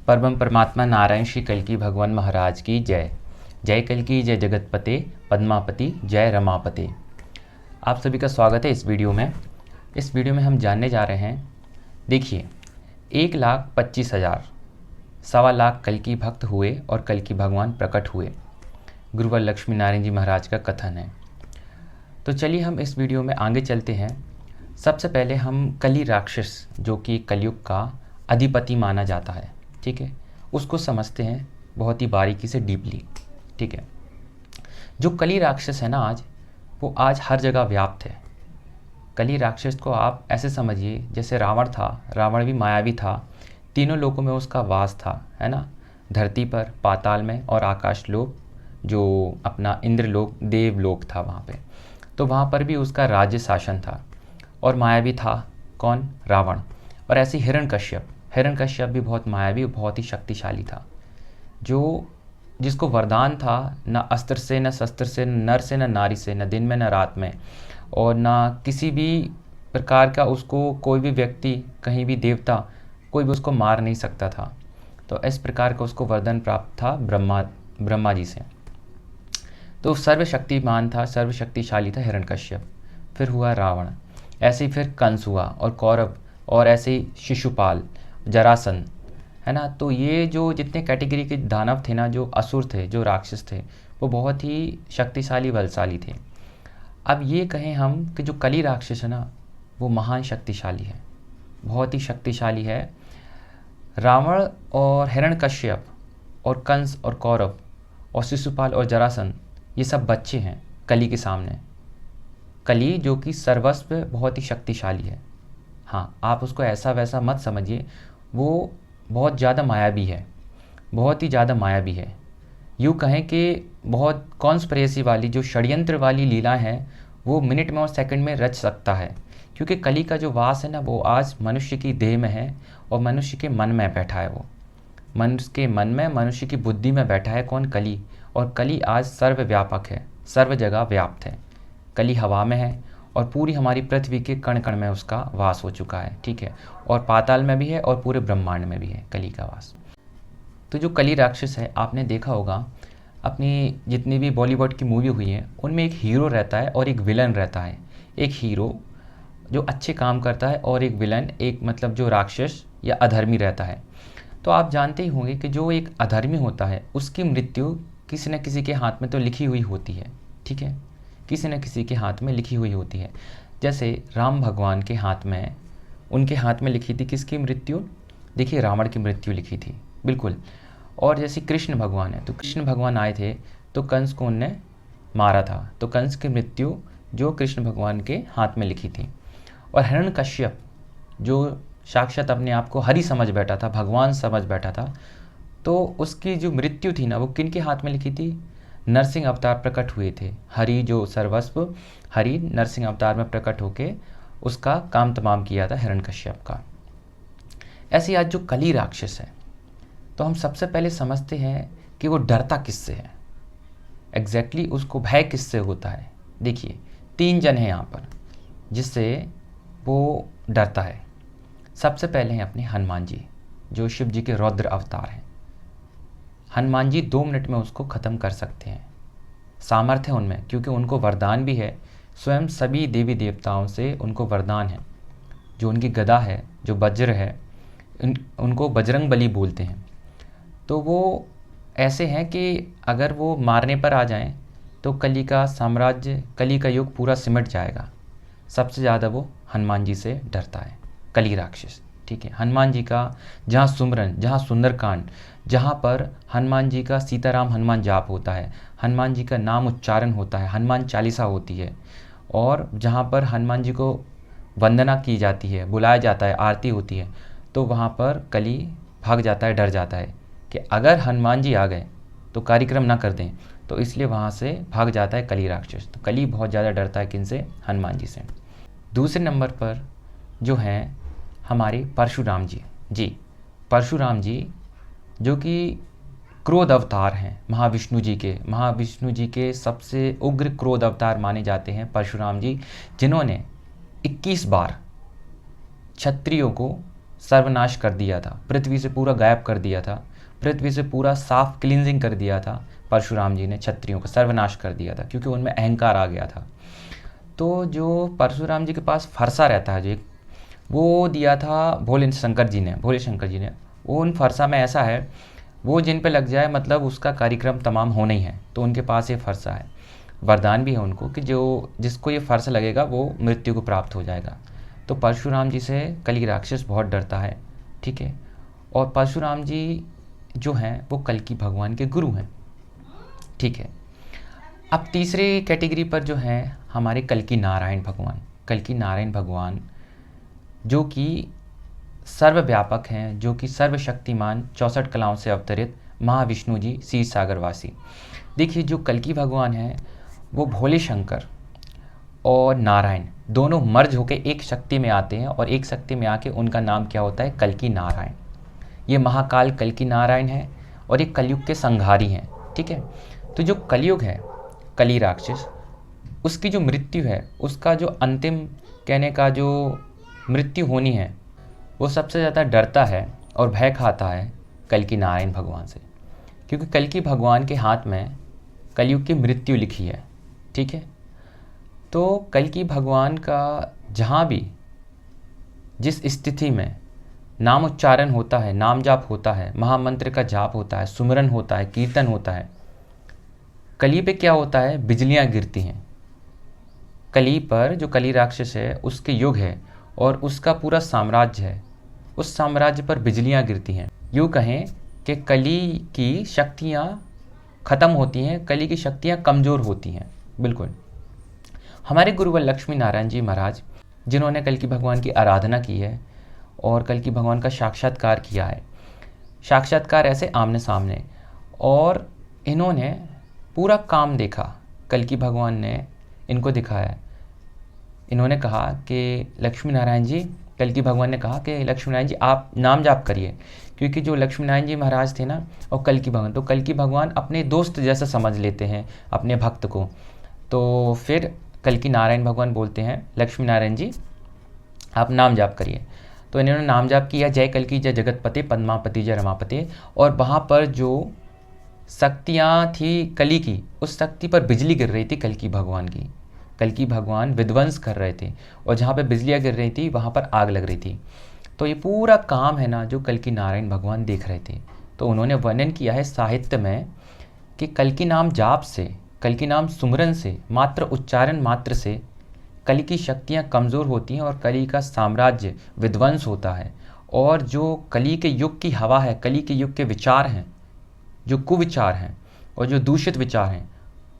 परम परमात्मा नारायण श्री कल्कि भगवान महाराज की जय। जय कल्कि, जय जगतपते, पद्मापति, जय रमापते। आप सभी का स्वागत है इस वीडियो में। इस वीडियो में हम जानने जा रहे हैं, देखिए 1,25,000 सवा लाख कल्कि भक्त हुए और कल्कि भगवान प्रकट हुए, गुरुवर लक्ष्मी नारायण जी महाराज का कथन है। तो चलिए हम इस वीडियो में आगे चलते हैं। सबसे पहले हम कली राक्षस, जो कि कलयुग का अधिपति माना जाता है, ठीक है, उसको समझते हैं बहुत ही बारीकी से, डीपली। ठीक है, जो कली राक्षस है ना आज, वो आज हर जगह व्याप्त है। कली राक्षस को आप ऐसे समझिए जैसे रावण था। रावण भी मायावी था, तीनों लोकों में उसका वास था, है ना, धरती पर, पाताल में और आकाश लोक, जो अपना इंद्रलोक, देवलोक था वहाँ पे। तो वहाँ पर भी उसका राज्य शासन था और मायावी था। कौन? रावण। और ऐसे हिरण्यकश्यप भी बहुत मायावी, बहुत ही शक्तिशाली था, जो जिसको वरदान था, न अस्त्र से, न शस्त्र से, न नर से, न नारी से, न दिन में, न रात में, और न किसी भी प्रकार का उसको कोई भी व्यक्ति, कहीं भी देवता, कोई भी उसको मार नहीं सकता था। तो इस प्रकार का उसको वरदान प्राप्त था ब्रह्मा जी से। तो सर्वशक्तिमान था, सर्वशक्तिशाली था हिरण्यकश्यप। फिर हुआ रावण, ऐसे ही फिर कंस हुआ और कौरव, और ऐसे ही शिशुपाल, जरासंध, है ना। तो ये जो जितने कैटेगरी के दानव थे ना, जो असुर थे, जो राक्षस थे, वो बहुत ही शक्तिशाली, बलशाली थे। अब ये कहें हम कि जो कली राक्षस है ना, वो महान शक्तिशाली है, बहुत ही शक्तिशाली है। रावण और हिरण्यकश्यप और कंस और कौरव और शिशुपाल और जरासंध, ये सब बच्चे हैं कली के सामने। कली जो कि सर्वस्व बहुत ही शक्तिशाली है। हाँ, आप उसको ऐसा वैसा मत समझिए, वो बहुत ज़्यादा मायावी है, बहुत ही ज़्यादा मायावी है। यूँ कहें कि बहुत कॉन्स्पिरेसी वाली, जो षड्यंत्र वाली लीला है, वो मिनट में और सेकंड में रच सकता है। क्योंकि कली का जो वास है ना, वो आज मनुष्य की देह में है और मनुष्य के मन में बैठा है। वो मनुष्य के मन में, मनुष्य की बुद्धि में बैठा है। कौन? कली। और कली आज सर्वव्यापक है, सर्व जगह व्याप्त है। कली हवा में है और पूरी हमारी पृथ्वी के कण कण में उसका वास हो चुका है, ठीक है। और पाताल में भी है और पूरे ब्रह्मांड में भी है कली का वास। तो जो कली राक्षस है, आपने देखा होगा अपनी जितनी भी बॉलीवुड की मूवी हुई है, उनमें एक हीरो रहता है और एक विलन रहता है। एक हीरो जो अच्छे काम करता है और एक विलन, एक मतलब जो राक्षस या अधर्मी रहता है। तो आप जानते ही होंगे कि जो एक अधर्मी होता है, उसकी मृत्यु किसी न किसी के हाथ में तो लिखी हुई होती है, ठीक है, किसी न किसी के हाथ में लिखी हुई होती है। जैसे राम भगवान के हाथ में, उनके हाथ में लिखी थी किसकी मृत्यु? देखिए, रावण की मृत्यु लिखी थी, बिल्कुल। और जैसे कृष्ण भगवान है, तो कृष्ण भगवान आए थे तो कंस को उनने मारा था, तो कंस की मृत्यु जो कृष्ण भगवान के हाथ में लिखी थी। और हिरण्यकश्यप जो साक्षात अपने आप को हरि समझ बैठा था, भगवान समझ बैठा था, तो उसकी जो मृत्यु थी ना, वो किन के हाथ में लिखी थी? नरसिंह अवतार प्रकट हुए थे। हरि जो सर्वस्व, हरि नरसिंह अवतार में प्रकट होके उसका काम तमाम किया था हिरण्यकश्यप का। ऐसे आज जो कली राक्षस है, तो हम सबसे पहले समझते हैं कि वो डरता किससे है, एग्जैक्टली उसको भय किससे होता है। देखिए, 3 जन हैं यहाँ पर जिससे वो डरता है। सबसे पहले हैं अपने हनुमान जी, जो शिव जी के रौद्र अवतार हैं। हनुमान जी 2 मिनट में उसको ख़त्म कर सकते हैं, सामर्थ्य है उनमें, क्योंकि उनको वरदान भी है। स्वयं सभी देवी देवताओं से उनको वरदान है। जो उनकी गदा है, जो वज्र है, उनको बजरंग बली बोलते हैं। तो वो ऐसे हैं कि अगर वो मारने पर आ जाएं तो कली का साम्राज्य, कली का युग पूरा सिमट जाएगा। सबसे ज़्यादा वो हनुमान जी से डरता है, कली राक्षस, ठीक है। हनुमान जी का जहाँ सुमरन, जहाँ सुंदरकांड, जहाँ पर हनुमान जी का सीताराम हनुमान जाप होता है, हनुमान जी का नाम उच्चारण होता है, हनुमान चालीसा होती है, और जहाँ पर हनुमान जी को वंदना की जाती है, बुलाया जाता है, आरती होती है, तो वहाँ पर कली भाग जाता है, डर जाता है कि अगर हनुमान जी आ गए तो कार्यक्रम ना कर दें, तो इसलिए वहाँ से भाग जाता है कली राक्षस। तो कली बहुत ज़्यादा डरता है किनसे? हनुमान जी से। दूसरे नंबर पर जो हैं हमारे परशुराम जी। जी, परशुराम जी जो कि क्रोध अवतार हैं महाविष्णु जी के सबसे उग्र क्रोध अवतार माने जाते हैं परशुराम जी, जिन्होंने 21 बार क्षत्रियों को सर्वनाश कर दिया था, पृथ्वी से पूरा गायब कर दिया था, पृथ्वी से पूरा साफ क्लींजिंग कर दिया था। परशुराम जी ने क्षत्रियों का सर्वनाश कर दिया था क्योंकि उनमें अहंकार आ गया था। तो जो परशुराम जी के पास फरसा रहता है, जो एक वो दिया था भोले शंकर जी ने। वो उन फरसा में ऐसा है, वो जिन पे लग जाए मतलब उसका कार्यक्रम तमाम होना ही है। तो उनके पास ये फरसा है, वरदान भी है उनको कि जो जिसको ये फरसा लगेगा वो मृत्यु को प्राप्त हो जाएगा। तो परशुराम जी से कली राक्षस बहुत डरता है, ठीक है। और परशुराम जी जो हैं वो कल्कि भगवान के गुरु हैं, ठीक है। अब तीसरी कैटेगरी पर जो हैं हमारे कल्कि नारायण भगवान जो कि सर्वव्यापक हैं, जो कि सर्वशक्तिमान 64 कलाओं से अवतरित महाविष्णु जी क्षीर सागरवासी। देखिए जो कल्कि भगवान हैं वो भोले शंकर और नारायण दोनों मर्ज होकर एक शक्ति में आते हैं, और एक शक्ति में आके उनका नाम क्या होता है, कल्कि नारायण। ये महाकाल कल्कि नारायण है और ये कलयुग के संहारी हैं, ठीक है। तो जो कलयुग है, कली राक्षस, उसकी जो मृत्यु है, उसका जो अंतिम कहने का जो मृत्यु होनी है, वो सबसे ज़्यादा डरता है और भय खाता है कल्कि नारायण भगवान से, क्योंकि कल्कि भगवान के हाथ में कलयुग की मृत्यु लिखी है, ठीक है। तो कल्कि भगवान का जहाँ भी जिस स्थिति में नाम उच्चारण होता है, नाम जाप होता है, महामंत्र का जाप होता है, सुमिरन होता है, कीर्तन होता है, कली पे क्या होता है, बिजलियाँ गिरती हैं। कली पर जो कली राक्षस है उसके युग है और उसका पूरा साम्राज्य है, उस साम्राज्य पर बिजलियाँ गिरती हैं। यूँ कहें कि कली की शक्तियाँ ख़त्म होती हैं, कली की शक्तियाँ कमज़ोर होती हैं। बिल्कुल हमारे गुरुवर लक्ष्मी नारायण जी महाराज, जिन्होंने कल्कि भगवान की आराधना की है और कल्कि भगवान का साक्षात्कार किया है, साक्षात्कार ऐसे आमने सामने, और इन्होंने पूरा काम देखा। कल्कि भगवान ने इनको दिखाया। इन्होंने कहा कि लक्ष्मी नारायण जी, कल्कि भगवान ने कहा कि लक्ष्मी नारायण जी आप नाम जाप करिए, क्योंकि जो लक्ष्मी नारायण जी महाराज थे ना और कल्कि भगवान, तो कल्कि भगवान अपने दोस्त जैसा समझ लेते हैं अपने भक्त को। तो फिर कल्कि नारायण भगवान बोलते हैं लक्ष्मी नारायण जी आप नाम जाप करिए। तो इन्होंने नाम जाप किया, जय कल्कि जय जगतपते पद्मापति जय रमापते। और वहाँ पर जो शक्तियाँ थी कली की, उस शक्ति पर बिजली गिर रही थी कल्कि भगवान की। कल्कि भगवान विध्वंस कर रहे थे और जहाँ पे बिजलियाँ गिर रही थी वहाँ पर आग लग रही थी। तो ये पूरा काम है ना जो कल्कि नारायण भगवान देख रहे थे। तो उन्होंने वर्णन किया है साहित्य में कि कल्कि नाम जाप से, कल्कि नाम सुमरन से, मात्र उच्चारण मात्र से कली की शक्तियाँ कमज़ोर होती हैं और कली का साम्राज्य विध्वंस होता है। और जो कली के युग की हवा है, कली के युग के विचार हैं, जो कुविचार हैं और जो दूषित विचार हैं,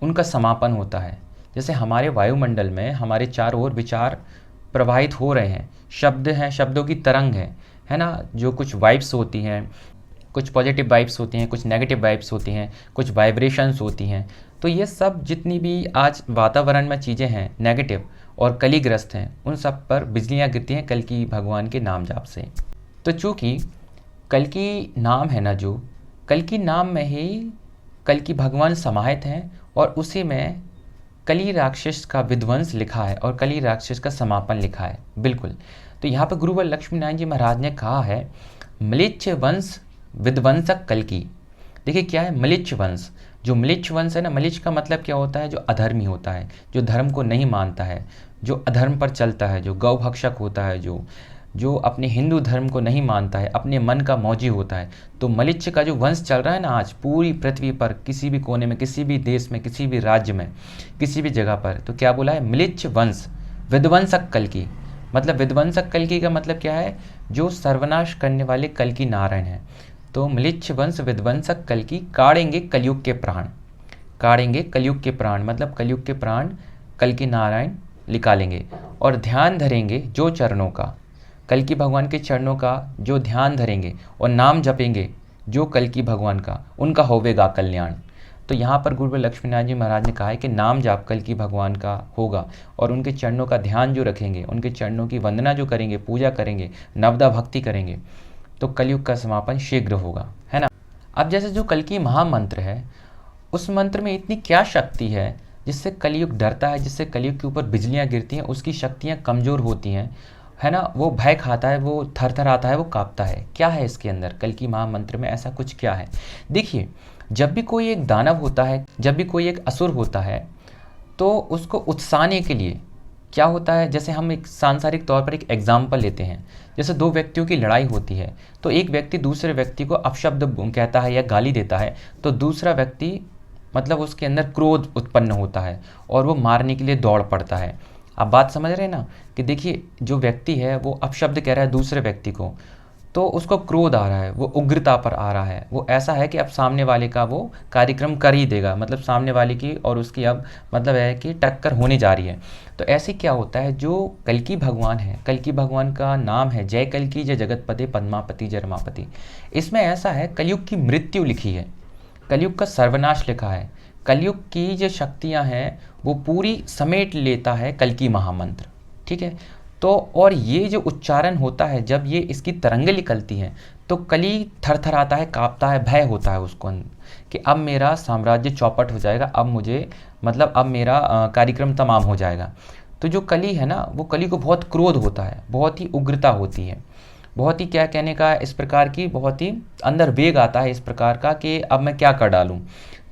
उनका समापन होता है। जैसे हमारे वायुमंडल में हमारे चारों ओर विचार प्रवाहित हो रहे हैं, शब्द हैं, शब्दों की तरंग है ना, जो कुछ वाइब्स होती हैं, कुछ पॉजिटिव वाइब्स होती हैं, कुछ नेगेटिव वाइब्स होती हैं, कुछ वाइब्रेशंस होती हैं। तो ये सब जितनी भी आज वातावरण में चीज़ें हैं नेगेटिव और कलीग्रस्त हैं, उन सब पर बिजलियाँ गिरती हैं कल्कि भगवान के नाम जाप से। तो चूँकि कल्कि नाम है ना, जो कल्कि नाम में ही कल्कि भगवान समाहित हैं और उसी में कली राक्षस का विध्वंस लिखा है और कली राक्षस का समापन लिखा है। बिल्कुल। तो यहाँ पर गुरुवर लक्ष्मी नारायण जी महाराज ने कहा है म्लेच्छ वंश विध्वंसक कल्कि। देखिए क्या है म्लेच्छ वंश, जो म्लेच्छ वंश है ना, म्लेच्छ का मतलब क्या होता है, जो अधर्मी होता है, जो धर्म को नहीं मानता है, जो अधर्म पर चलता है, जो गौभक्षक होता है, जो अपने हिंदू धर्म को नहीं मानता है, अपने मन का मौजी होता है। तो म्लेच्छ का जो वंश चल रहा है ना आज पूरी पृथ्वी पर, किसी भी कोने में, किसी भी देश में, किसी भी राज्य में, किसी भी जगह पर, तो क्या बोला है म्लेच्छ वंश विध्वंसक कल्कि। मतलब विध्वंसक कल्कि का मतलब क्या है, जो सर्वनाश करने वाले कल्कि नारायण है। तो म्लेच्छ वंश विध्वंसक कल्कि काढ़ेंगे कलयुग के प्राण, काढ़ेंगे कलयुग के प्राण, मतलब कलयुग के प्राण कल्कि नारायण निकालेंगे। और ध्यान धरेंगे जो चरणों का, कल्कि भगवान के चरणों का जो ध्यान धरेंगे और नाम जपेंगे जो कल्कि भगवान का, उनका होवेगा कल्याण। तो यहाँ पर गुरुवर लक्ष्मी नारायण जी महाराज ने कहा है कि नाम जाप कल्कि भगवान का होगा और उनके चरणों का ध्यान जो रखेंगे, उनके चरणों की वंदना जो करेंगे, पूजा करेंगे, नवदा भक्ति करेंगे, तो कलयुग का समापन शीघ्र होगा, है ना। अब जैसे जो कल्कि महामंत्र है, उस मंत्र में इतनी क्या शक्ति है जिससे कलयुग डरता है, जिससे कलयुग के ऊपर बिजलियाँ गिरती हैं, उसकी शक्तियाँ कमज़ोर होती हैं है ना, वो भय खाता है, वो थर आता है, वो काँपता है। क्या है इसके अंदर कल्कि महामंत्र में, ऐसा कुछ क्या है? देखिए, जब भी कोई एक दानव होता है, जब भी कोई एक असुर होता है, तो उसको उकसाने के लिए क्या होता है, जैसे हम एक सांसारिक तौर पर एक एग्जाम्पल लेते हैं। जैसे दो व्यक्तियों की लड़ाई होती है, तो एक व्यक्ति दूसरे व्यक्ति को अपशब्द कहता है या गाली देता है, तो दूसरा व्यक्ति मतलब उसके अंदर क्रोध उत्पन्न होता है और वो मारने के लिए दौड़ पड़ता है। आप बात समझ रहे हैं ना, कि देखिए जो व्यक्ति है वो अपशब्द कह रहा है दूसरे व्यक्ति को, तो उसको क्रोध आ रहा है, वो उग्रता पर आ रहा है, वो ऐसा है कि अब सामने वाले का वो कार्यक्रम कर ही देगा, मतलब सामने वाले की और उसकी अब मतलब है कि टक्कर होने जा रही है। तो ऐसे क्या होता है, जो कल्कि भगवान है, कल्कि भगवान का नाम है जय कल्कि जय जगतपते पद्मापति जय रमापति। इसमें ऐसा है, कलयुग की मृत्यु लिखी है, कलयुग का सर्वनाश लिखा है, कलयुग की जो शक्तियाँ हैं वो पूरी समेट लेता है कल्कि महामंत्र। ठीक है, तो और ये जो उच्चारण होता है, जब ये इसकी तरंगें निकलती हैं, तो कली थरथराता है, काँपता है, भय होता है उसको कि अब मेरा साम्राज्य चौपट हो जाएगा, अब मुझे मतलब अब मेरा कार्यक्रम तमाम हो जाएगा। तो जो कली है ना, वो कली को बहुत क्रोध होता है, बहुत ही उग्रता होती है, बहुत ही क्या कहने का इस प्रकार की, बहुत ही अंदर वेग आता है इस प्रकार का कि अब मैं क्या कर डालूं।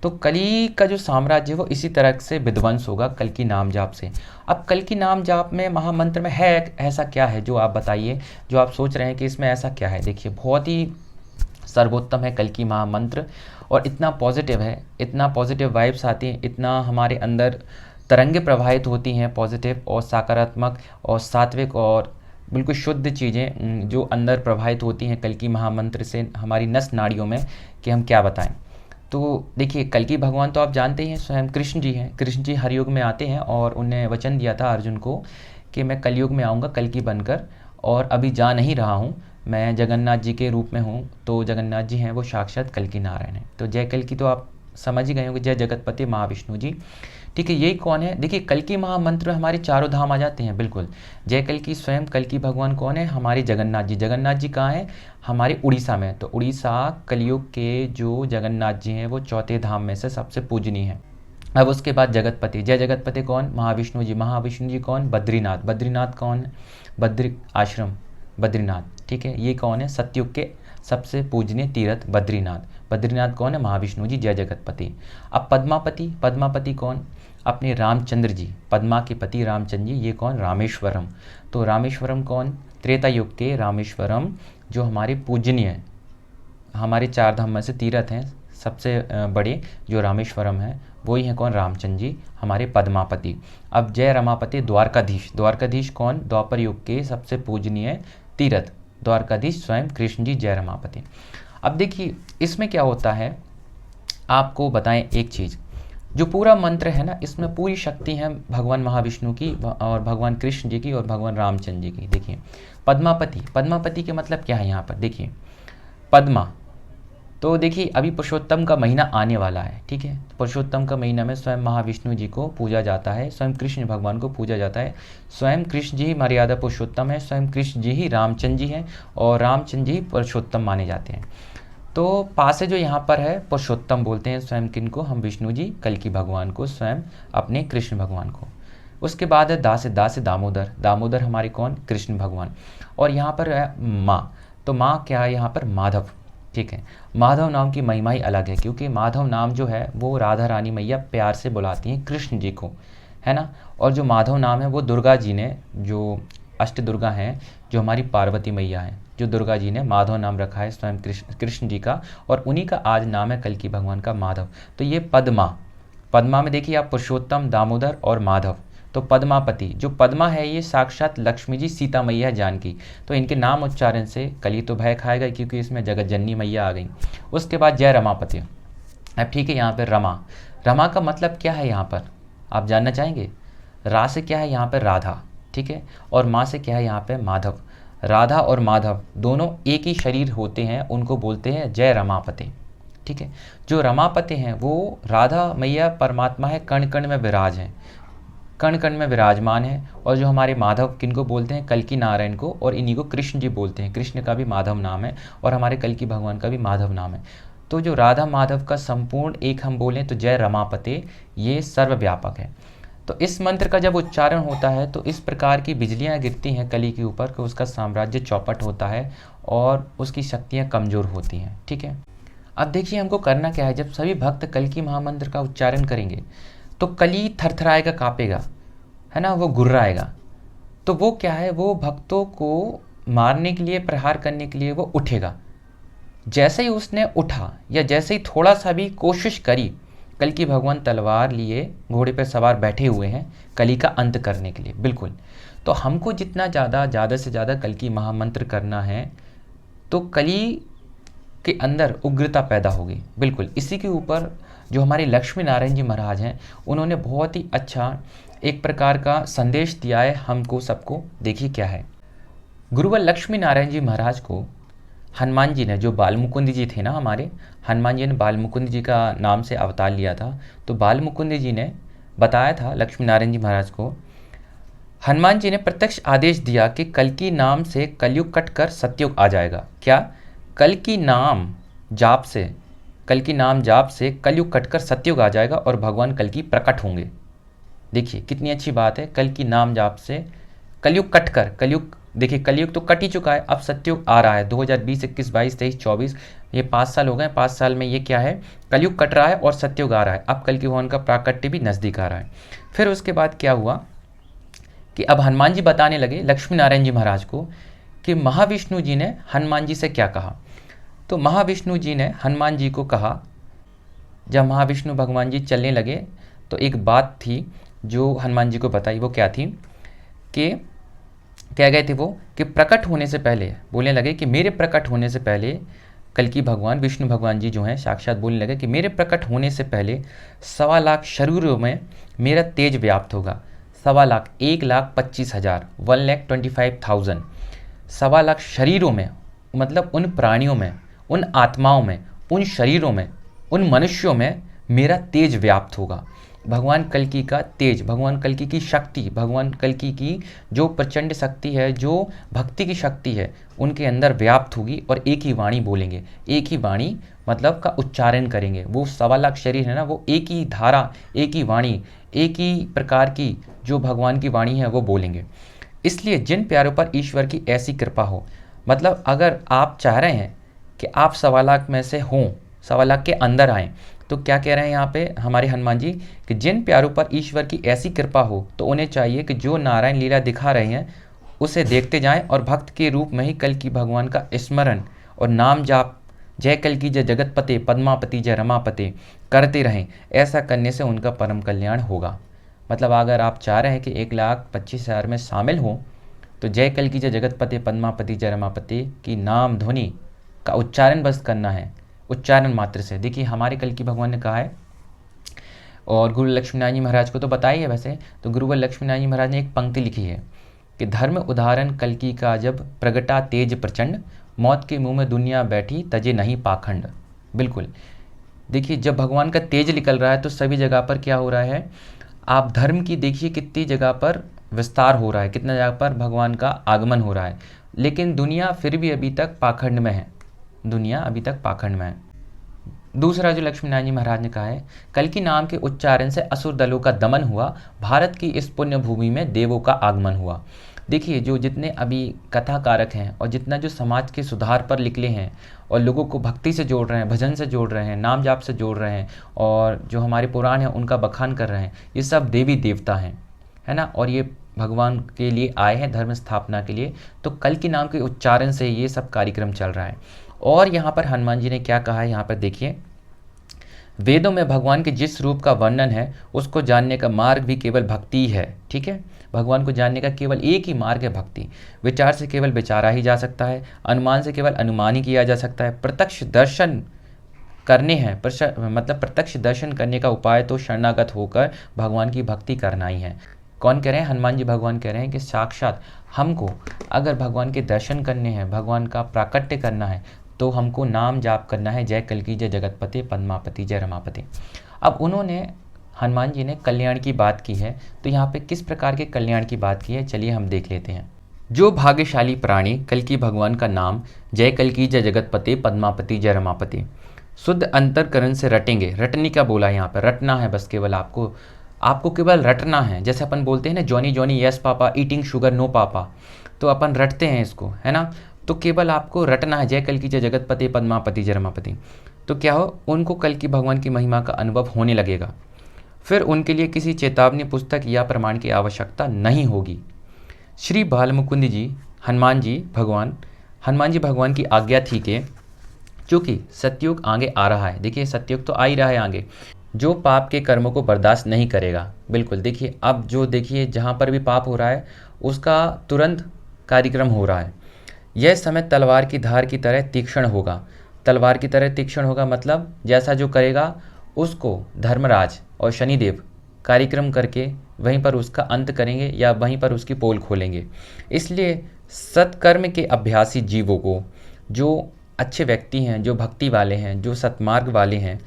तो कली का जो साम्राज्य है वो इसी तरह से विध्वंस होगा कल्कि नाम जाप से। अब कल्कि नाम जाप में महामंत्र में है ऐसा क्या है, जो आप बताइए, जो आप सोच रहे हैं कि इसमें ऐसा क्या है। देखिए, बहुत ही सर्वोत्तम है कल्कि महामंत्र, और इतना पॉजिटिव है, इतना पॉजिटिव वाइब्स आती हैं, इतना हमारे अंदर तरंगे प्रवाहित होती हैं पॉजिटिव और सकारात्मक और सात्विक और बिल्कुल शुद्ध चीज़ें जो अंदर प्रवाहित होती हैं कल्कि महामंत्र से हमारी नस नाड़ियों में, कि हम क्या बताएं। तो देखिए, कल्कि भगवान तो आप जानते ही हैं, स्वयं कृष्ण जी हैं। कृष्ण जी हर युग में आते हैं और उन्हें वचन दिया था अर्जुन को कि मैं कलयुग में आऊँगा कल्कि बनकर, और अभी जा नहीं रहा हूँ, मैं जगन्नाथ जी के रूप में हूँ। तो जगन्नाथ जी हैं वो साक्षात कल्कि नारायण हैं। तो जय कल्कि तो आप समझ ही गए होंगे, जय जगतपति महाविष्णु जी। ठीक है, यही कौन है, देखिए कल्कि महामंत्र में हमारे चारों धाम आ जाते हैं। बिल्कुल, जय कल्कि स्वयं कल्कि भगवान कौन है, हमारे जगन्नाथ जी। जगन्नाथ जी कहाँ हैं, हमारे उड़ीसा में। तो उड़ीसा कलयुग के जो जगन्नाथ जी हैं वो चौथे धाम में से सबसे पूजनीय है। अब उसके बाद जगतपति, जय जगतपति कौन, महाविष्णु जी। महाविष्णु जी कौन, बद्रीनाथ। बद्रीनाथ कौन है, बद्री आश्रम बद्रीनाथ। ठीक है, ये कौन है, सतयुग के सबसे पूजनीय तीर्थ बद्रीनाथ। बद्रीनाथ कौन है, महाविष्णु जी, जय जगतपति। अब पद्मापति, पद्मापति कौन, अपने रामचंद्र जी, पद्मा के पति रामचंद्र जी, ये कौन, रामेश्वरम। तो रामेश्वरम कौन, त्रेता युग के रामेश्वरम, जो हमारे पूजनीय, हमारे चार धाम में से तीर्थ हैं सबसे बड़े जो रामेश्वरम है, वही हैं कौन, रामचंद्र जी, हमारे पद्मापति। अब जय रमापति, द्वारकाधीश। द्वारकाधीश कौन, द्वापर युग के सबसे पूजनीय तीर्थ द्वारकाधीश स्वयं कृष्ण जी, जय रमापति। अब देखिए, इसमें क्या होता है, आपको बताएं एक चीज़, जो पूरा मंत्र है ना, इसमें पूरी शक्ति है भगवान महाविष्णु की और भगवान कृष्ण जी की और भगवान रामचंद्र जी की। देखिए, पद्मापति, पद्मापति के मतलब क्या है यहाँ पर, देखिए पद्मा, तो देखिए अभी पुरुषोत्तम का महीना आने वाला है। ठीक है, पुरुषोत्तम का महीना में स्वयं महाविष्णु जी को पूजा जाता है, स्वयं कृष्ण भगवान को पूजा जाता है। स्वयं कृष्ण जी ही मर्यादा पुरुषोत्तम है, स्वयं कृष्ण जी ही रामचंद्र जी हैं और रामचंद्र जी पुरुषोत्तम माने जाते हैं। तो पास है जो यहाँ पर है, पुरुषोत्तम बोलते हैं स्वयं किनको, हम विष्णु जी कल्कि भगवान को, स्वयं अपने कृष्ण भगवान को। उसके बाद है दास, दास दामोदर। दामोदर हमारे कौन, कृष्ण भगवान। और यहाँ पर है माँ, तो माँ क्या है यहाँ पर, माधव। ठीक है, माधव नाम की महिमा ही अलग है, क्योंकि माधव नाम जो है वो राधा रानी मैया प्यार से बुलाती हैं कृष्ण जी को, है ना। और जो माधव नाम है वो दुर्गा जी ने, जो अष्ट दुर्गा हैं, जो हमारी पार्वती मैया हैं, जो दुर्गा जी ने माधव नाम रखा है स्वयं कृष्ण जी का, और उन्हीं का आज नाम है कल्कि भगवान का माधव। तो ये पद्मा, पद्मा में देखिए आप पुरुषोत्तम, दामोदर और माधव। तो पद्मापति, जो पद्मा है ये साक्षात लक्ष्मी जी सीता मैया जानकी। तो इनके नाम उच्चारण से कली तो भय खाएगा, क्योंकि इसमें जगत जननी मैया आ गई। उसके बाद जय रमापति। अब ठीक है, यहाँ पर रमा, रमा का मतलब क्या है यहाँ पर, आप जानना चाहेंगे। रा से क्या है यहाँ पर, राधा। ठीक है, और माँ से क्या है यहाँ पे, माधव। राधा और माधव दोनों एक ही शरीर होते हैं, उनको बोलते हैं जय रमापति। ठीक है, जो रमापति हैं वो राधा मैया परमात्मा है, कण कण में विराज हैं, कण कण में विराजमान है। और जो हमारे माधव किनको बोलते हैं, कल्कि नारायण को, और इन्हीं को कृष्ण जी बोलते हैं। कृष्ण का भी माधव नाम है और हमारे कल्कि भगवान का भी माधव नाम है। तो जो राधा माधव का संपूर्ण एक हम बोलें तो जय रमापति, ये सर्वव्यापक है। तो इस मंत्र का जब उच्चारण होता है तो इस प्रकार की बिजलियां गिरती हैं कली के ऊपर कि उसका साम्राज्य चौपट होता है और उसकी शक्तियां कमज़ोर होती हैं। ठीक है, अब देखिए हमको करना क्या है। जब सभी भक्त कल्कि महामंत्र का उच्चारण करेंगे तो कली थरथराएगा, कांपेगा, है ना, वो गुर्राएगा। तो वो क्या है, वो भक्तों को मारने के लिए, प्रहार करने के लिए वो उठेगा। जैसे ही उसने उठा या जैसे ही थोड़ा सा भी कोशिश करी, कल्कि भगवान तलवार लिए घोड़े पर सवार बैठे हुए हैं कली का अंत करने के लिए। बिल्कुल, तो हमको जितना ज़्यादा से ज़्यादा कल्कि महामंत्र करना है तो कली के अंदर उग्रता पैदा होगी। बिल्कुल, इसी के ऊपर जो हमारे लक्ष्मी नारायण जी महाराज हैं उन्होंने बहुत ही अच्छा एक प्रकार का संदेश दिया है हमको सबको। देखिए क्या है। गुरुवर लक्ष्मी नारायण जी महाराज को हनुमान जी ने, जो बाल मुकुंद जी थे ना हमारे, हनुमान जी ने बाल मुकुंद जी का नाम से अवतार लिया था। तो बाल मुकुंद जी ने बताया था लक्ष्मी नारायण जी महाराज को, हनुमान जी ने प्रत्यक्ष आदेश दिया कि कल्कि नाम से कलयुग कटकर सतयुग आ जाएगा। क्या? कल्कि नाम जाप से, कल्कि नाम जाप से कलयुग कटकर सतयुग आ जाएगा और भगवान कल्कि प्रकट होंगे। देखिए कितनी अच्छी बात है, कल्कि नाम जाप से कलयुग कटकर, कलयुग देखिए कलयुग तो कट ही चुका है, अब सतयुग आ रहा है। 2020, 21, 22, 23, 24 ये 5 साल हो गए। 5 साल में ये क्या है, कलयुग कट रहा है और सतयुग आ रहा है। अब कल्कि भगवान का प्राकट्य भी नज़दीक आ रहा है। फिर उसके बाद क्या हुआ कि अब हनुमान जी बताने लगे लक्ष्मी नारायण जी महाराज को कि महाविष्णु जी ने हनुमान जी से क्या कहा। तो महाविष्णु जी ने हनुमान जी को कहा, जब महाविष्णु भगवान जी चलने लगे तो एक बात थी जो हनुमान जी को बताई। वो क्या थी कि कह गए थे वो कि प्रकट होने से पहले, बोलने लगे कि मेरे प्रकट होने से पहले, कल्कि भगवान विष्णु भगवान जी जो हैं साक्षात बोलने लगे कि मेरे प्रकट होने से पहले 1.25 लाख शरीरों में मेरा तेज व्याप्त होगा। 1.25 लाख, 1,25,000, 1,25,000, 1.25 लाख शरीरों में, मतलब उन प्राणियों में, उन आत्माओं में, उन शरीरों में, उन मनुष्यों में मेरा तेज व्याप्त होगा। भगवान कल्कि का तेज, भगवान कल्कि की शक्ति, भगवान कल्कि की जो प्रचंड शक्ति है, जो भक्ति की शक्ति है, उनके अंदर व्याप्त होगी और एक ही वाणी बोलेंगे। एक ही वाणी मतलब का उच्चारण करेंगे। वो 1.25 लाख शरीर है ना, वो एक ही धारा, एक ही वाणी, एक ही प्रकार की जो भगवान की वाणी है वो बोलेंगे। इसलिए जिन प्यारों पर ईश्वर की ऐसी कृपा हो, मतलब अगर आप चाह रहे हैं कि आप 1.25 लाख में से हों, 1.25 लाख के अंदर आएँ, तो क्या कह रहे हैं यहाँ पे हमारे हनुमान जी कि जिन प्यारों पर ईश्वर की ऐसी कृपा हो तो उन्हें चाहिए कि जो नारायण लीला दिखा रहे हैं उसे देखते जाएं और भक्त के रूप में ही कल्कि भगवान का स्मरण और नाम जाप, जय कल्कि जय जगतपते पद्मापति जय रमापते करते रहें। ऐसा करने से उनका परम कल्याण होगा। मतलब अगर आप चाह रहे हैं कि 1,25,000 में शामिल हो तो जय कल्कि जय जगतपते पद्मापति जय रमापते की नाम ध्वनि का उच्चारण बस करना है, उच्चारण मात्र से। देखिए हमारे कल्कि भगवान ने कहा है, और गुरु लक्ष्मीनारायण जी महाराज को तो बताई है वैसे, तो गुरुवर लक्ष्मीनारायण जी महाराज ने एक पंक्ति लिखी है कि धर्म उदाहरण कल्कि का जब प्रगटा तेज प्रचंड, मौत के मुंह में दुनिया बैठी तजे नहीं पाखंड। बिल्कुल, देखिए जब भगवान का तेज निकल रहा है तो सभी जगह पर क्या हो रहा है, आप धर्म की देखिए कितनी जगह पर विस्तार हो रहा है, कितना जगह पर भगवान का आगमन हो रहा है, लेकिन दुनिया फिर भी अभी तक पाखंड में है, दुनिया अभी तक पाखंड में है। दूसरा जो लक्ष्मीनारायण जी महाराज ने कहा है, कल्कि नाम के उच्चारण से असुर दलों का दमन हुआ, भारत की इस पुण्य भूमि में देवों का आगमन हुआ। देखिए जो जितने अभी कथाकारक हैं और जितना जो समाज के सुधार पर निकले हैं और लोगों को भक्ति से जोड़ रहे हैं, भजन से जोड़ रहे हैं, नाम जाप से जोड़ रहे हैं और जो हमारे पुराण हैं उनका बखान कर रहे हैं, ये सब देवी देवता हैं, है ना, और ये भगवान के लिए आए हैं धर्म स्थापना के लिए। तो कल्कि नाम के उच्चारण से ये सब कार्यक्रम चल रहा है। और यहाँ पर हनुमान जी ने क्या कहा है, यहाँ पर देखिए, वेदों में भगवान के जिस रूप का वर्णन है उसको जानने का मार्ग भी केवल भक्ति है। ठीक है, भगवान को जानने का केवल एक ही मार्ग है भक्ति। विचार से केवल विचारा ही जा सकता है, अनुमान से केवल अनुमान ही किया जा सकता है। प्रत्यक्ष दर्शन करने हैं, मतलब प्रत्यक्ष दर्शन करने का उपाय तो शरणागत होकर भगवान की भक्ति करना ही है। कौन कह रहे हैं? हनुमान जी भगवान कह रहे हैं कि साक्षात हमको अगर भगवान के दर्शन करने हैं, भगवान का प्राकट्य करना है, तो हमको नाम जाप करना है, जय कल्कि जय जगतपते पद्मापति जय रमापति। अब उन्होंने, हनुमान जी ने कल्याण की बात की है, तो यहाँ पे किस प्रकार के कल्याण की बात की है, चलिए हम देख लेते हैं। जो भाग्यशाली प्राणी कल्कि भगवान का नाम जय कल्कि जय जगतपते पद्मापति जय रमापति शुद्ध अंतरकरण से रटेंगे, रटने का बोला है यहाँ पर, रटना है बस केवल आपको, आपको केवल रटना है। जैसे अपन बोलते हैं ना, Johnny Johnny yes papa, eating sugar no papa, तो अपन रटते हैं इसको, है ना। तो केवल आपको रटना है, जय कल्कि जय जगतपते पद्मापति जय रमापति। तो क्या हो, उनको कल्कि भगवान की महिमा का अनुभव होने लगेगा। फिर उनके लिए किसी चेतावनी पुस्तक या प्रमाण की आवश्यकता नहीं होगी। श्री बालमुकुंद जी हनुमान जी भगवान की आज्ञा थी कि चूँकि सतयुग आगे आ रहा है, देखिए सतयुग तो आ ही रहा है आगे, जो पाप के कर्मों को बर्दाश्त नहीं करेगा, बिल्कुल देखिए अब जो देखिए जहाँ पर भी पाप हो रहा है उसका तुरंत कार्यक्रम हो रहा है। यह समय तलवार की धार की तरह तीक्ष्ण होगा। तलवार की तरह तीक्ष्ण होगा मतलब जैसा जो करेगा उसको धर्मराज और शनिदेव कार्यक्रम करके वहीं पर उसका अंत करेंगे या वहीं पर उसकी पोल खोलेंगे। इसलिए सत्कर्म के अभ्यासी जीवों को, जो अच्छे व्यक्ति हैं, जो भक्ति वाले हैं, जो सत्मार्ग वाले हैं,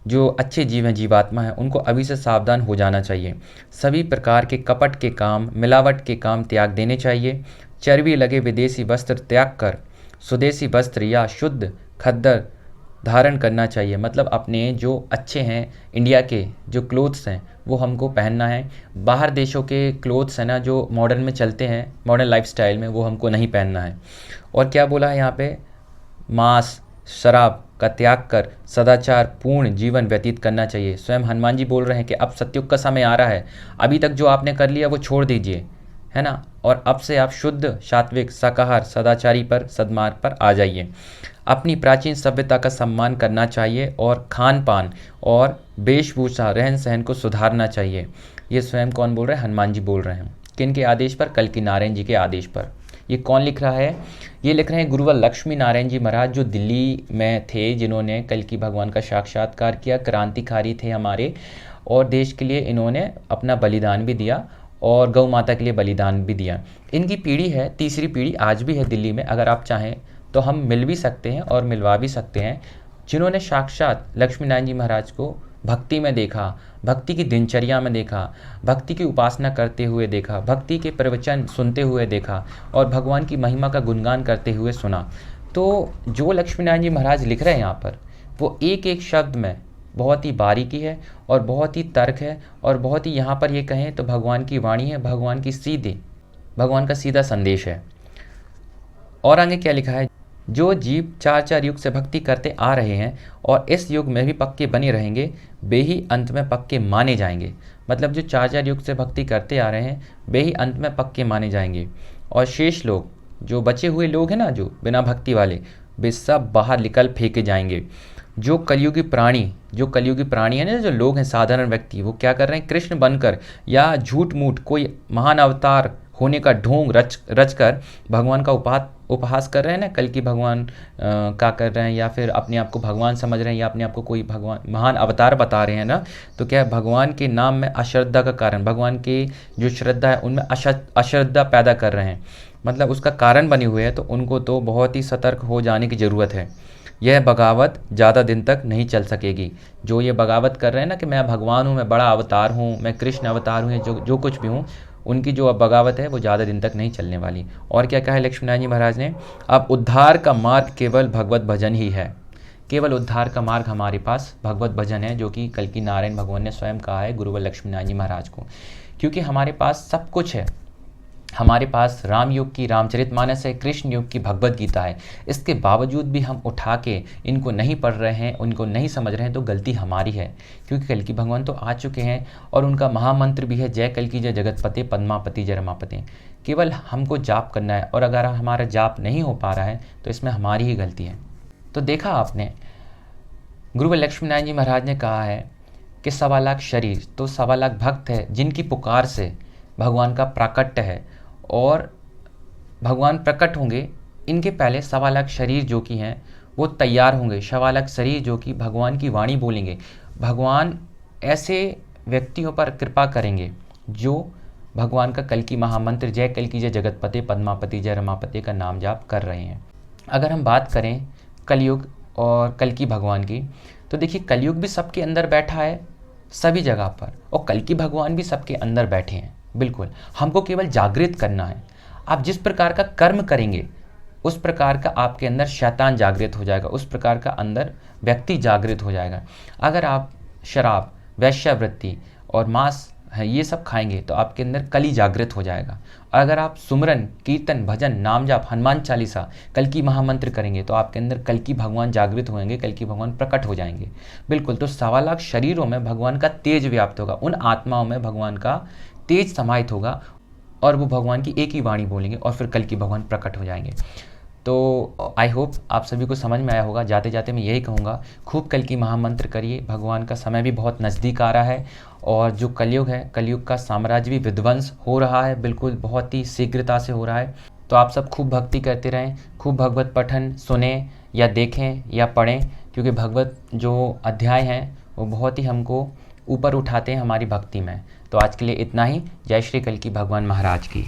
जो अच्छे जीव हैं, जीवात्मा हैं, उनको अभी से सावधान हो जाना चाहिए। सभी प्रकार के कपट के काम, मिलावट के काम त्याग देने चाहिए। चर्बी लगे विदेशी वस्त्र त्याग कर स्वदेशी वस्त्र या शुद्ध खद्दर धारण करना चाहिए। मतलब अपने जो अच्छे हैं, इंडिया के जो क्लोथ्स हैं वो हमको पहनना है। बाहर देशों के क्लोथ्स हैं ना, जो मॉडर्न में चलते हैं, मॉडर्न लाइफस्टाइल में, वो हमको नहीं पहनना है। और क्या बोला है यहाँ पे, मांस शराब का त्याग कर सदाचार पूर्ण जीवन व्यतीत करना चाहिए। स्वयं हनुमान जी बोल रहे हैं कि अब सतयुग का समय आ रहा है, अभी तक जो आपने कर लिया वो छोड़ दीजिए, है ना, और अब से आप शुद्ध सात्विक शाकाहार सदाचारी पर सद्मार्ग पर आ जाइए। अपनी प्राचीन सभ्यता का सम्मान करना चाहिए और खान पान और वेशभूषा रहन सहन को सुधारना चाहिए। ये स्वयं कौन बोल रहे हैं, हनुमान जी बोल रहे हैं। किन के आदेश पर, कल्कि नारायण जी के आदेश पर। ये कौन लिख रहा है, ये लिख रहे हैं गुरुवर लक्ष्मी नारायण जी महाराज, जो दिल्ली में थे, जिन्होंने कल्कि भगवान का साक्षात्कार किया, क्रांतिकारी थे हमारे, और देश के लिए इन्होंने अपना बलिदान भी दिया और गौ माता के लिए बलिदान भी दिया। इनकी पीढ़ी है, तीसरी पीढ़ी आज भी है दिल्ली में। अगर आप चाहें तो हम मिल भी सकते हैं और मिलवा भी सकते हैं, जिन्होंने साक्षात लक्ष्मी नारायण जी महाराज को भक्ति में देखा, भक्ति की दिनचर्या में देखा, भक्ति की उपासना करते हुए देखा, भक्ति के प्रवचन सुनते हुए देखा और भगवान की महिमा का गुणगान करते हुए सुना। तो जो लक्ष्मी नारायण जी महाराज लिख रहे हैं यहाँ पर, वो एक एक शब्द में बहुत ही बारीकी है और बहुत ही तर्क है और बहुत ही, यहाँ पर ये कहें तो भगवान की वाणी है, भगवान का सीधा संदेश है। और आगे क्या लिखा है, जो जीव 4 युग से भक्ति करते आ रहे हैं और इस युग में भी पक्के बने रहेंगे, वे ही अंत में पक्के माने जाएंगे। मतलब जो 4 युग से भक्ति करते आ रहे हैं वे ही अंत में पक्के माने जाएंगे, और शेष लोग, जो बचे हुए लोग हैं ना, जो बिना भक्ति वाले, वे सब बाहर निकल फेंके जाएंगे। जो कलयुगी प्राणी है ना, जो लोग हैं, साधारण व्यक्ति, वो क्या कर रहे हैं, कृष्ण बनकर या झूठ मूठ कोई महान अवतार होने का ढोंग रच कर भगवान का उपहास कर रहे हैं ना, कल्कि भगवान का कर रहे हैं, या फिर अपने आप को भगवान समझ रहे हैं, या अपने आप को कोई भगवान महान अवतार बता रहे हैं ना। तो क्या है, भगवान के नाम में अश्रद्धा का कारण, भगवान की जो श्रद्धा है उनमें अश्रद्धा पैदा कर रहे हैं, मतलब उसका कारण बने हुए हैं। तो उनको तो बहुत ही सतर्क हो जाने की ज़रूरत है। यह बगावत ज़्यादा दिन तक नहीं चल सकेगी। जो ये बगावत कर रहे हैं ना कि मैं भगवान हूँ, मैं बड़ा अवतार हूँ, मैं कृष्ण अवतार हूँ, जो कुछ भी हूँ, उनकी जो अब बगावत है वो ज़्यादा दिन तक नहीं चलने वाली। और क्या कहा है लक्ष्मी नारायण जी महाराज ने, अब उद्धार का मार्ग केवल भगवत भजन ही है। केवल उद्धार का मार्ग हमारे पास भगवत भजन है, जो कि कल्कि नारायण भगवान ने स्वयं कहा है गुरुवर लक्ष्मी नारायण जी महाराज को। क्योंकि हमारे पास सब कुछ है, हमारे पास राम युग की रामचरितमानस है, कृष्ण युग की भगवत गीता है। इसके बावजूद भी हम उठा के इनको नहीं पढ़ रहे हैं, उनको नहीं समझ रहे हैं, तो गलती हमारी है। क्योंकि कल्कि भगवान तो आ चुके हैं और उनका महामंत्र भी है, जय कल्कि जय जगतपते पद्मापति जय रमापते। केवल हमको जाप करना है, और अगर हमारा जाप नहीं हो पा रहा है तो इसमें हमारी ही गलती है। तो देखा आपने, गुरुवर लक्ष्मी नारायण जी महाराज ने कहा है कि 1.25 लाख शरीर, तो 1.25 लाख भक्त है जिनकी पुकार से भगवान का प्राकट्य है, और भगवान प्रकट होंगे, इनके पहले 1.25 लाख शरीर जो कि हैं वो तैयार होंगे। 1.25 लाख शरीर जो कि भगवान की वाणी बोलेंगे। भगवान ऐसे व्यक्तियों पर कृपा करेंगे जो भगवान का कल्कि महामंत्र जय कल्कि जय जगतपते पद्मापति जय रमापते का नाम जाप कर रहे हैं। अगर हम बात करें कलयुग और कल्कि भगवान की, तो देखिए कलयुग भी सबके अंदर बैठा है सभी जगह पर, और कल्कि भगवान भी सबके अंदर बैठे हैं। बिल्कुल, हमको केवल जागृत करना है। आप जिस प्रकार का कर्म करेंगे उस प्रकार का आपके अंदर शैतान जागृत हो जाएगा, उस प्रकार का अंदर व्यक्ति जागृत हो जाएगा। अगर आप शराब, वेश्यावृत्ति और मांस है ये सब खाएंगे तो आपके अंदर कली जागृत हो जाएगा। और अगर आप सुमरन, कीर्तन, भजन, नाम जाप, हनुमान चालीसा, कल की महामंत्र करेंगे तो आपके अंदर कल की भगवान जागृत होंगे, कल की भगवान प्रकट हो जाएंगे। बिल्कुल, तो 1.25 लाख शरीरों में भगवान का तेज व्याप्त होगा, उन आत्माओं में भगवान का तेज समाहित होगा और वो भगवान की एक ही वाणी बोलेंगे और फिर कल की भगवान प्रकट हो जाएंगे। तो आई होप आप सभी को समझ में आया होगा। जाते जाते मैं यही कहूँगा, खूब कल की महामंत्र करिए, भगवान का समय भी बहुत नज़दीक आ रहा है और जो कलयुग है, कलयुग का साम्राज्य भी विध्वंस हो रहा है, बिल्कुल बहुत ही शीघ्रता से हो रहा है। तो आप सब खूब भक्ति करते रहें, खूब भगवत पठन सुने या देखें या पढ़ें, क्योंकि भगवत जो अध्याय हैं वो बहुत ही हमको ऊपर उठाते हैं हमारी भक्ति में। तो आज के लिए इतना ही। जय श्री कल की भगवान महाराज की।